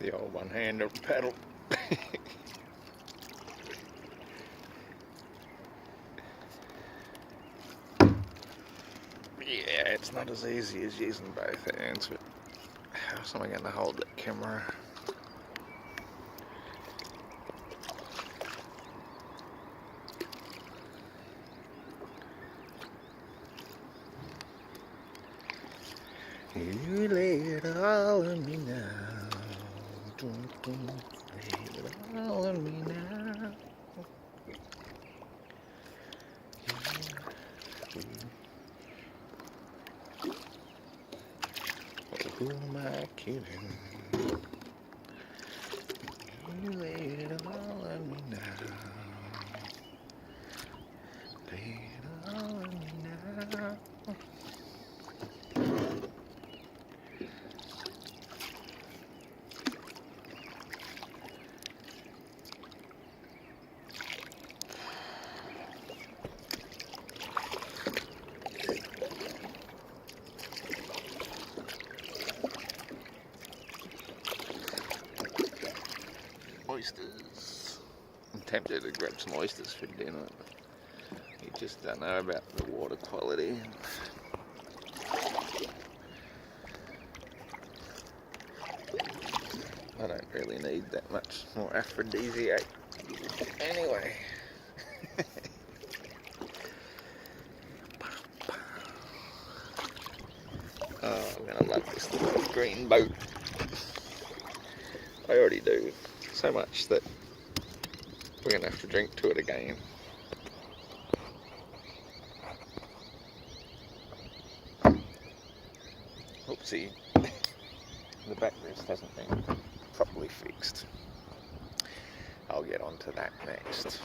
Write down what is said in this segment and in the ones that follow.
the old one-handed paddle. Yeah, it's not as easy as using both hands, but how am I going to hold that camera? You lay it all on me now. Lay it all on me now. Who am I kidding? You lay it all on me now. Lay it all on me now. Oysters. I'm tempted to grab some oysters for dinner, but you just don't know about the water quality. I don't really need that much more aphrodisiac anyway. Oh, I'm gonna love this little green boat. I already do. So much that we're going to have to drink to it again. Oopsie, the backrest hasn't been properly fixed. I'll get onto that next.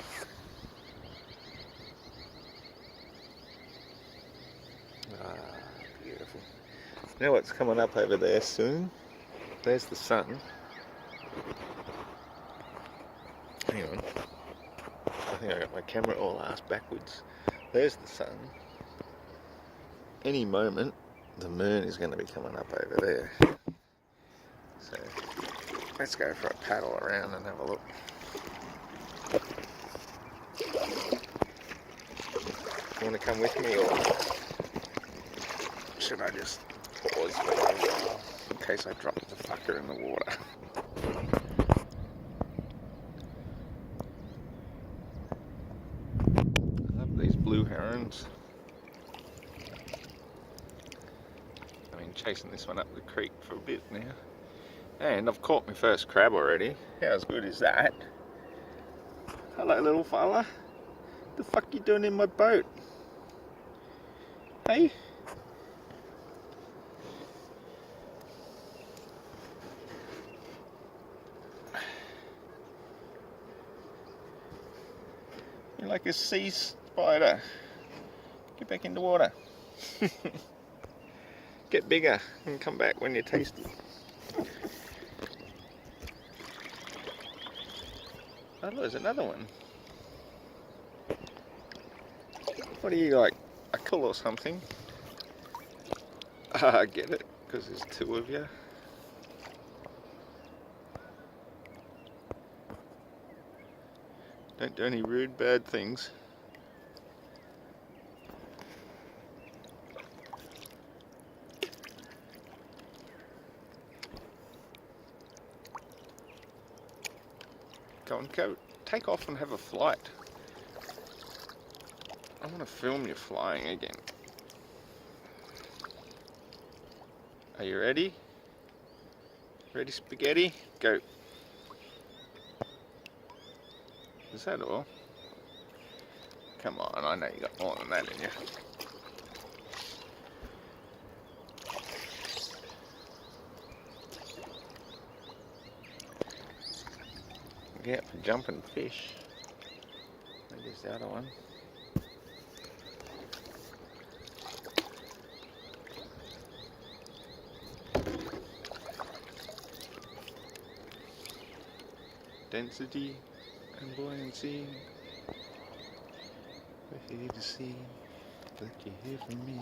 Ah, beautiful. You know what's coming up over there soon? There's the sun. Hang on. I think I got my camera all ass backwards. There's the sun. Any moment, the moon is going to be coming up over there. So, let's go for a paddle around and have a look. You want to come with me, or should I just pause for a while in case I drop the fucker in the water? These blue herons. I've been chasing this one up the creek for a bit now, and I've caught my first crab already. How good is that? Hello, little fella. The fuck you doing in my boat? Hey? You're like a sea spider. Get back in the water. Get bigger and come back when you're tasty. Oh, there's another one. What are you, like a cull or something? I get it, because there's two of you. Don't do any rude, bad things. Go, take off and have a flight. I want to film you flying again. Are you ready? Ready, spaghetti? Go. Is that all? Come on, I know you got more than that in you. Yeah, for jumping fish. There's the other one. Density and buoyancy. We're here to see that you hear from me.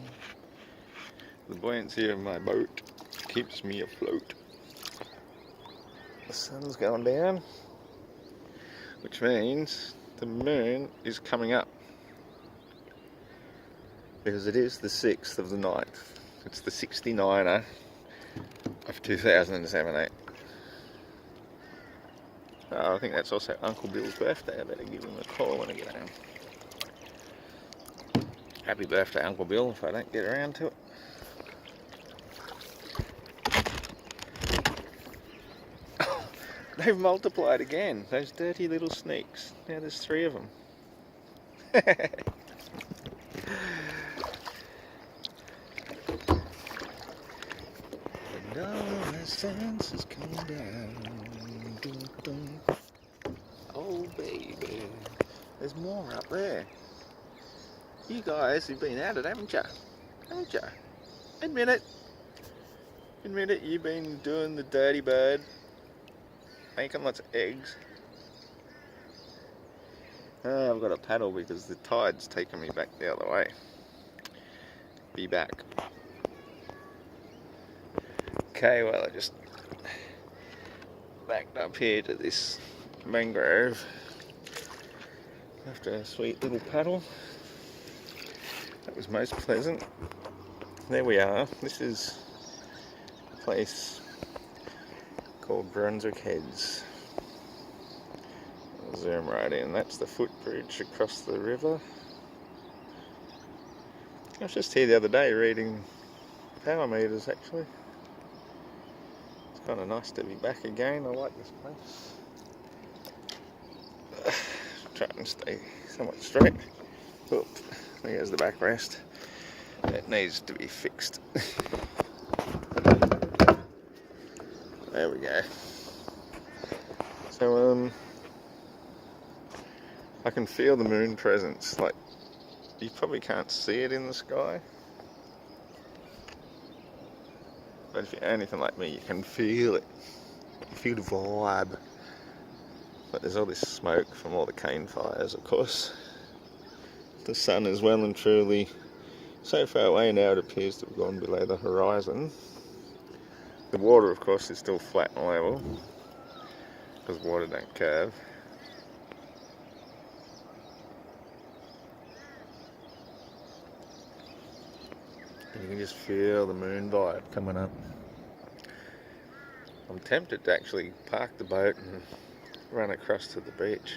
The buoyancy of my boat keeps me afloat. The sun's going down, which means the moon is coming up, because it is the 6th of the 9th. It's the 69er of 2017. Oh, I think that's also Uncle Bill's birthday. I better give him a call when I get home. Happy birthday, Uncle Bill, if I don't get around to it. They've multiplied again, those dirty little sneaks. Now there's 3 of them. And all my senses come down. Dun, dun. Oh baby, there's more up there. You guys have been at it, haven't you? Haven't you? Admit it. Admit it, you've been doing the dirty bird. Making lots of eggs. I've got to paddle because the tide's taking me back the other way. Be back. Okay, well I just backed up here to this mangrove after a sweet little paddle. That was most pleasant. There we are. This is a place called Brunswick Heads. I'll zoom right in. That's the footbridge across the river. I was just here the other day reading power meters actually. It's kind of nice to be back again. I like this place. Try and stay somewhat straight. Oop, there's the backrest. That needs to be fixed. There we go. So I can feel the moon presence. Like, you probably can't see it in the sky, but if you're anything like me, you can feel it. You feel the vibe. But there's all this smoke from all the cane fires, of course. The sun is well and truly so far away now, it appears to have gone below the horizon. The water, of course, is still flat and level, because water don't curve. And you can just feel the moon vibe coming up. I'm tempted to actually park the boat and run across to the beach.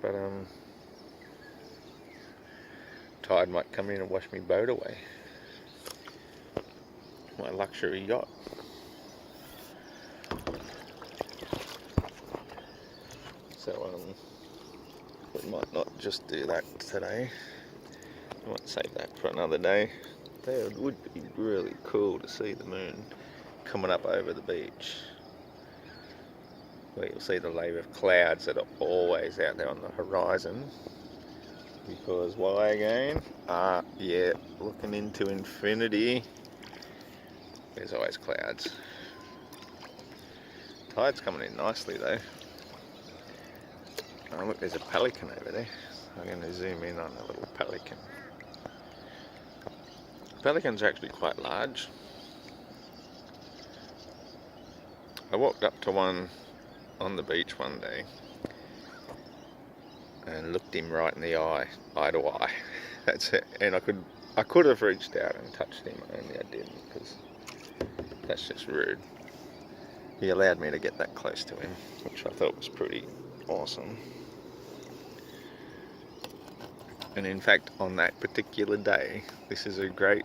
But tide might come in and wash my boat away. My luxury yacht. So we might not just do that today. I might save that for another day. It would be really cool to see the moon coming up over the beach, where you'll see the layer of clouds that are always out there on the horizon. Because why again? Yeah, looking into infinity, there's always clouds. Tide's coming in nicely though. Oh look, there's a pelican over there. I'm going to zoom in on a little pelican. Pelicans are actually quite large. I walked up to one on the beach one day and looked him right in the eye to eye. That's it. And I could have reached out and touched him, only I didn't, because that's just rude. He allowed me to get that close to him, which I thought was pretty awesome. And in fact, on that particular day, this is a great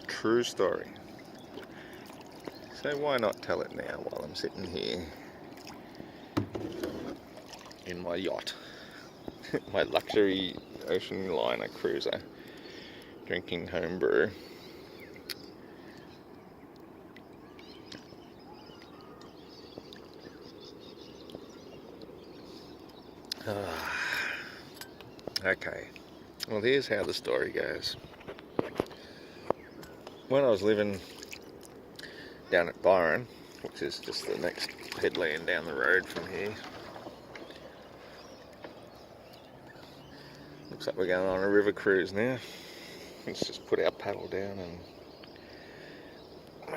true story. So why not tell it now while I'm sitting here in my yacht, my luxury ocean liner cruiser, drinking homebrew. Okay, well here's how the story goes. When I was living down at Byron, which is just the next headland down the road from here, looks like we're going on a river cruise now. Let's just put our paddle down and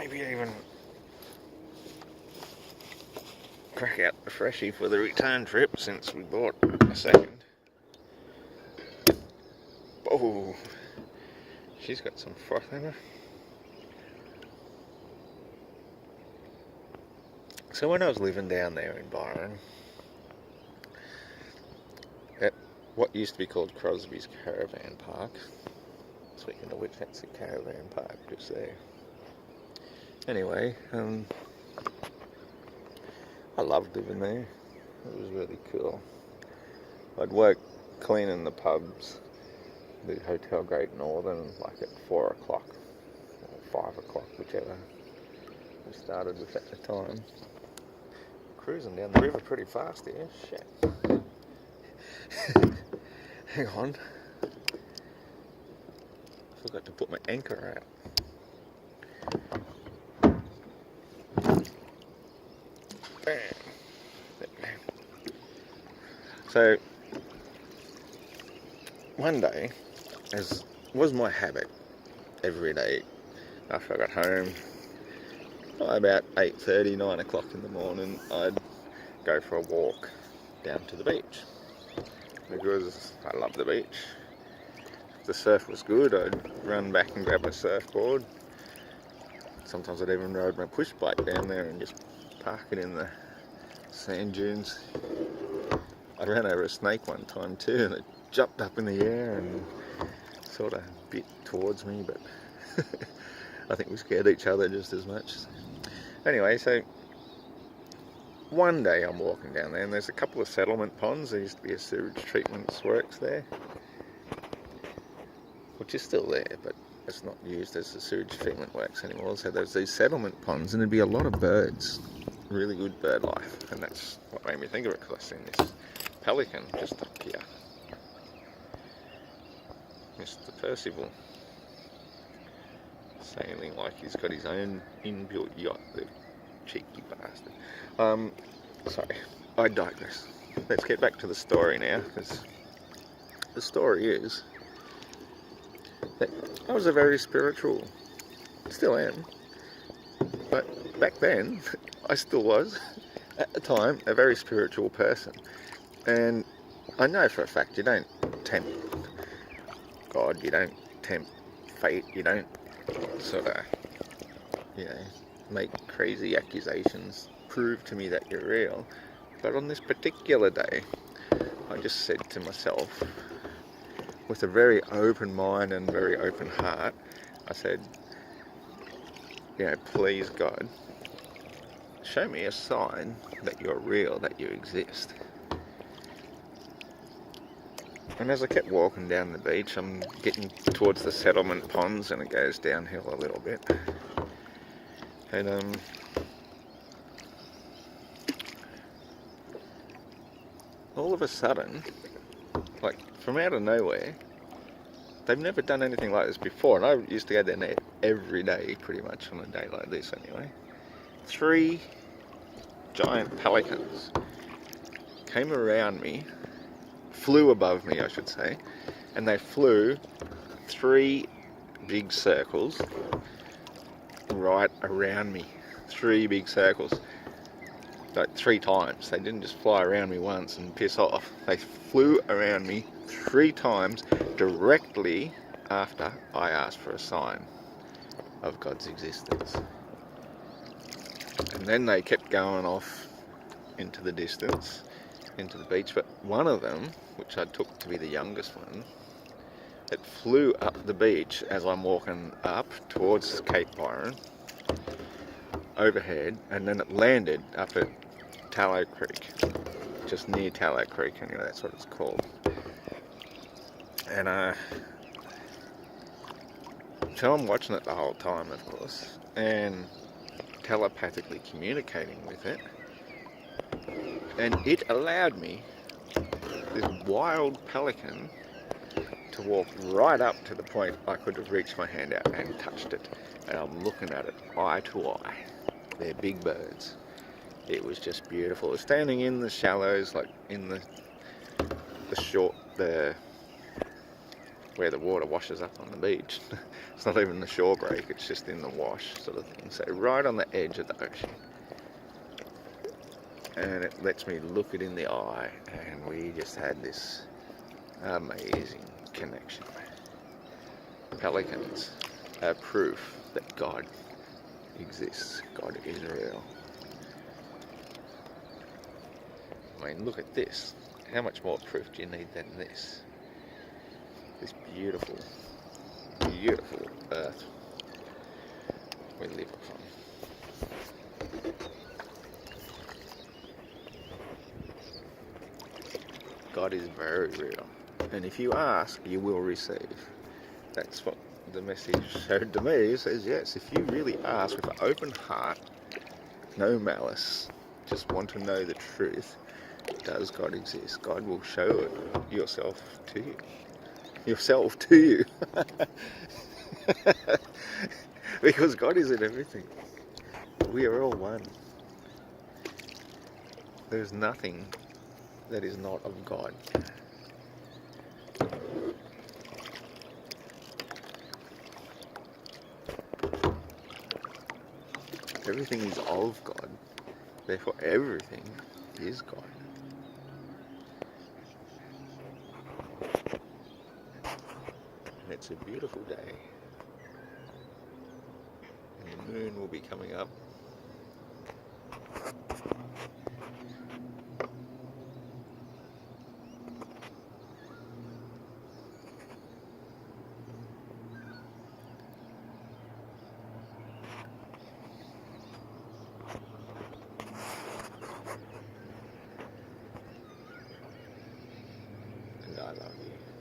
maybe even crack out the freshie for the return trip since we bought a second. Oh, she's got some froth in her. So when I was living down there in Byron, at what used to be called Crosby's Caravan Park, speaking of which, that's a caravan park just there. Anyway, I loved living there. It was really cool. I'd work cleaning the pubs, the Hotel Great Northern, like at 4 o'clock or 5 o'clock, whichever we started with at the time. Cruising down the river pretty fast here. Shit. Hang on. Forgot to put my anchor out. So one day, as was my habit every day after I got home, by about 8:30, 9 o'clock in the morning, I'd go for a walk down to the beach because I love the beach. If the surf was good, I'd run back and grab my surfboard. Sometimes I'd even ride my push bike down there and just park it in the sand dunes. I ran over a snake one time too, and it jumped up in the air and sort of bit towards me, but I think we scared each other just as much. Anyway, so one day I'm walking down there and there's a couple of settlement ponds. There used to be a sewage treatment works there, which is still there, but it's not used as a sewage treatment works anymore. So there's these settlement ponds and there'd be a lot of birds, really good bird life, and that's what made me think of it, because I seen this pelican just up here, Mr. Percival, sailing like he's got his own inbuilt yacht, the cheeky bastard. Sorry, I digress. Let's get back to the story now, because the story is that I was a very spiritual, still am, but back then I still was, at the time, a very spiritual person. And I know for a fact you don't tempt God, you don't tempt fate, you don't sort of, make crazy accusations prove to me that you're real. But on this particular day, I just said to myself, with a very open mind and very open heart, I said, please God, show me a sign that you're real, that you exist. And as I kept walking down the beach, I'm getting towards the settlement ponds and it goes downhill a little bit. And all of a sudden, like from out of nowhere, they've never done anything like this before, and I used to go down there every day pretty much on a day like this anyway. 3 giant pelicans came around me, flew above me I should say, and they flew 3 big circles right around me. 3 big circles, like 3 times. They didn't just fly around me once and piss off. They flew around me 3 times directly after I asked for a sign of God's existence. And then they kept going off into the distance, into the beach, but one of them, which I took to be the youngest one, it flew up the beach as I'm walking up towards Cape Byron, overhead, and then it landed up at Tallow Creek, just near Tallow Creek, anyway, that's what it's called. And so I'm watching it the whole time, of course, and telepathically communicating with it, and it allowed me, this wild pelican, to walk right up to the point I could have reached my hand out and touched it, and I'm looking at it eye to eye. They're big birds. It was just beautiful. It was standing in the shallows, like in the where the water washes up on the beach. It's not even the shore break, it's just in the wash sort of thing. So right on the edge of the ocean. And it lets me look it in the eye, and we just had this amazing connection. Pelicans are proof that God exists. God is real. I mean, look at this. How much more proof do you need than this? This beautiful, beautiful earth we live upon. God is very real. And if you ask, you will receive. That's what the message showed to me. It says, yes, if you really ask with an open heart, no malice, just want to know the truth, does God exist? God will show it yourself to you. Yourself to you. Because God is in everything. We are all one. There's nothing that is not of God. Everything is of God. Therefore, everything is God. And it's a beautiful day. And the moon will be coming up. And I love you.